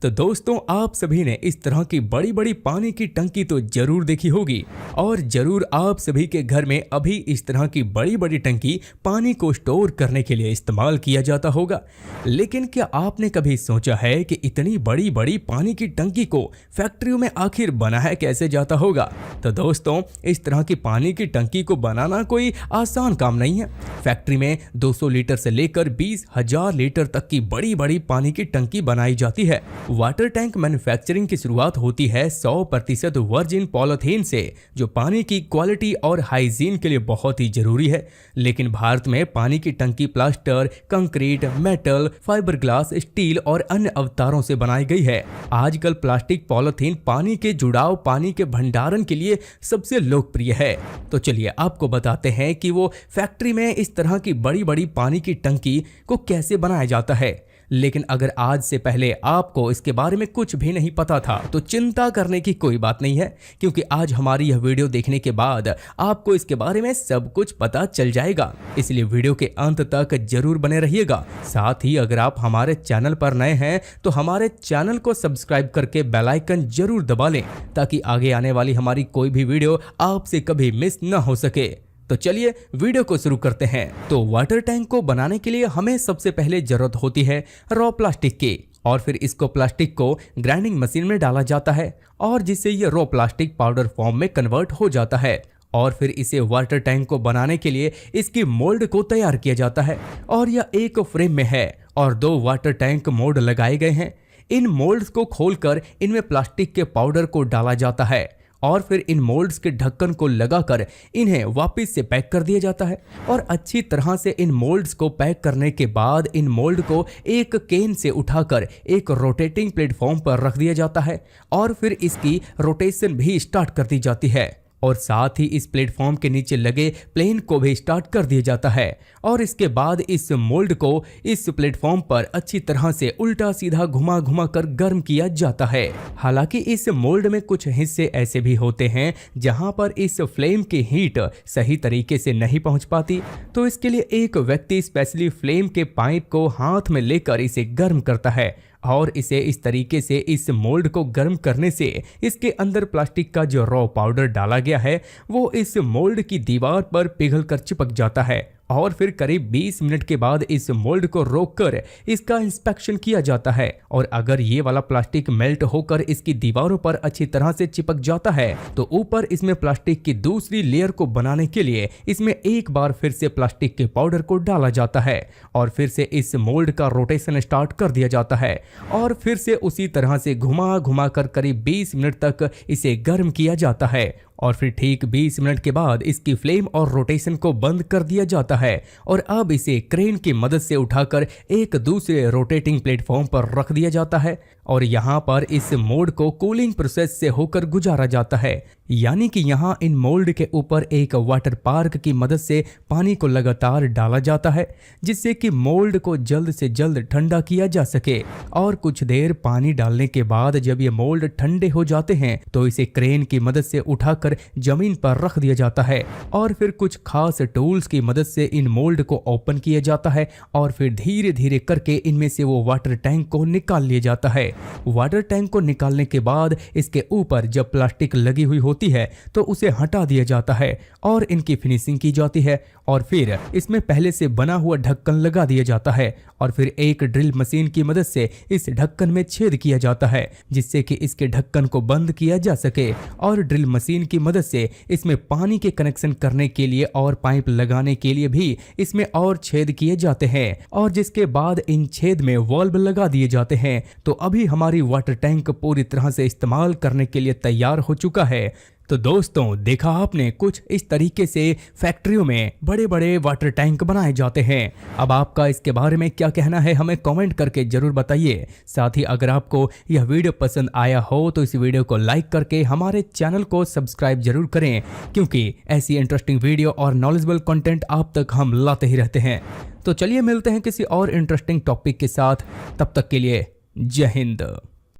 तो दोस्तों आप सभी ने इस तरह की बड़ी बड़ी पानी की टंकी तो जरूर देखी होगी और जरूर आप सभी के घर में अभी इस तरह की बड़ी बड़ी टंकी पानी को स्टोर करने के लिए इस्तेमाल किया जाता होगा। लेकिन क्या आपने कभी सोचा है कि इतनी बड़ी बड़ी पानी की टंकी को फैक्ट्रियों में आखिर बनाया कैसे जाता होगा? तो दोस्तों इस तरह की पानी की टंकी को बनाना कोई आसान काम नहीं है। फैक्ट्री में 200 लीटर से लेकर 20,000 लीटर तक की बड़ी बड़ी पानी की टंकी बनाई जाती है। वाटर टैंक मैन्युफैक्चरिंग की शुरुआत होती है 100% वर्जिन पॉलीथीन से, जो पानी की क्वालिटी और हाइजीन के लिए बहुत ही जरूरी है। लेकिन भारत में पानी की टंकी plaster, concrete, metal, fibreglass, steel और अन्य अवतारों से बनाई गई है। आजकल प्लास्टिक पॉलीथीन पानी के जुड़ाव, पानी के भंडारण के लिए सबसे लोकप्रिय है। तो चलिए आपको बताते हैं कि वो फैक्ट्री में इस तरह की बड़ी बड़ी पानी की टंकी को कैसे बनाया जाता है। लेकिन अगर आज से पहले आपको इसके बारे में कुछ भी नहीं पता था तो चिंता करने की कोई बात नहीं है, क्योंकि आज हमारी यह वीडियो देखने के बाद आपको इसके बारे में सब कुछ पता चल जाएगा। इसलिए वीडियो के अंत तक जरूर बने रहिएगा। साथ ही अगर आप हमारे चैनल पर नए हैं तो हमारे चैनल को सब्सक्राइब करके बेल आइकन जरूर दबा लें, ताकि आगे आने वाली हमारी कोई भी वीडियो आपसे कभी मिस न हो सके। तो चलिए वीडियो को शुरू करते हैं। तो वाटर टैंक को बनाने के लिए हमें सबसे पहले जरूरत होती है रॉ प्लास्टिक की, और फिर इसको प्लास्टिक को ग्राइंडिंग मशीन में डाला जाता है और जिससे ये रॉ प्लास्टिक पाउडर फॉर्म में कन्वर्ट हो जाता है। और फिर इसे वाटर टैंक को बनाने के लिए इसकी मोल्ड को तैयार किया जाता है, और यह एक फ्रेम में है और 2 वाटर टैंक मोल्ड लगाए गए हैं। इन मोल्ड्स को खोलकर इनमें प्लास्टिक के पाउडर को डाला जाता है और फिर इन मोल्ड्स के ढक्कन को लगाकर इन्हें वापस से पैक कर दिया जाता है। और अच्छी तरह से इन मोल्ड्स को पैक करने के बाद इन मोल्ड को एक केन से उठाकर एक रोटेटिंग प्लेटफॉर्म पर रख दिया जाता है और फिर इसकी रोटेशन भी स्टार्ट कर दी जाती है। और साथ ही इस प्लेटफॉर्म के नीचे लगे प्लेन को भी स्टार्ट कर दिया जाता है और इसके बाद इस मोल्ड को इस प्लेटफॉर्म पर अच्छी तरह से उल्टा सीधा घुमा घुमा कर गर्म किया जाता है। हालांकि इस मोल्ड में कुछ हिस्से ऐसे भी होते हैं जहां पर इस फ्लेम की हीट सही तरीके से नहीं पहुंच पाती, तो इसके लिए एक व्यक्ति स्पेशली फ्लेम के पाइप को हाथ में लेकर इसे गर्म करता है और इसे इस तरीके से इस मोल्ड को गर्म करने से इसके अंदर प्लास्टिक का जो रॉ पाउडर डाला गया है वो इस मोल्ड की दीवार पर पिघलकर चिपक जाता है। और फिर करीब 20 मिनट के बाद इस मोल्ड को रोककर इसका इंस्पेक्शन किया जाता है, और अगर ये वाला प्लास्टिक मेल्ट होकर इसकी दीवारों पर अच्छी तरह से चिपक जाता है तो ऊपर इसमें प्लास्टिक की दूसरी लेयर को बनाने के लिए इसमें एक बार फिर से प्लास्टिक के पाउडर को डाला जाता है और फिर से इस मोल्ड का रोटेशन स्टार्ट कर दिया जाता है और फिर से उसी तरह से घुमा घुमा कर करीब 20 मिनट तक इसे गर्म किया जाता है। और फिर ठीक 20 मिनट के बाद इसकी फ्लेम और रोटेशन को बंद कर दिया जाता है और अब इसे क्रेन की मदद से उठाकर एक दूसरे रोटेटिंग प्लेटफॉर्म पर रख दिया जाता है और यहाँ पर इस मोल्ड को कूलिंग प्रोसेस से होकर गुजारा जाता है। यानी कि यहाँ इन मोल्ड के ऊपर एक वाटर पार्क की मदद से पानी को लगातार डाला जाता है, जिससे कि मोल्ड को जल्द से जल्द ठंडा किया जा सके। और कुछ देर पानी डालने के बाद जब ये मोल्ड ठंडे हो जाते हैं तो इसे क्रेन की मदद से उठाकर जमीन पर रख दिया जाता है और फिर कुछ खास टूल्स की मदद से इन मोल्ड को ओपन किया जाता है और फिर धीरे धीरे करके इनमें से वो वाटर टैंक को निकाल लिया जाता है। वाटर टैंक को निकालने के बाद इसके ऊपर जब प्लास्टिक लगी हुई होती है तो उसे हटा दिया जाता है और इनकी फिनिशिंग की जाती है और फिर इसमें पहले से बना हुआ ढक्कन लगा दिया जाता है और फिर एक ड्रिल मशीन की मदद से इस ढक्कन में छेद किया जाता है, जिससे कि इसके ढक्कन को बंद किया जा सके। और ड्रिल मशीन की मदद से इसमें पानी के कनेक्शन करने के लिए और पाइप लगाने के लिए भी इसमें और छेद किए जाते हैं और जिसके बाद इन छेद में वाल्व लगा दिए जाते हैं। तो अभी हमारी वाटर टैंक पूरी तरह से इस्तेमाल करने के लिए तैयार हो चुका है। तो दोस्तों देखा आपने, कुछ इस तरीके से फैक्ट्रियों में बड़े बड़े वाटर टैंक बनाए जाते हैं। अब आपका इसके बारे में क्या कहना है हमें कमेंट करके जरूर बताइए। साथ ही अगर आपको यह वीडियो पसंद आया हो तो इस वीडियो को लाइक करके हमारे चैनल को सब्सक्राइब जरूर करें, क्योंकि ऐसी इंटरेस्टिंग वीडियो और नॉलेजेबल कंटेंट आप तक हम लाते ही रहते हैं। तो चलिए मिलते हैं किसी और इंटरेस्टिंग टॉपिक के साथ, तब तक के लिए जय हिंद।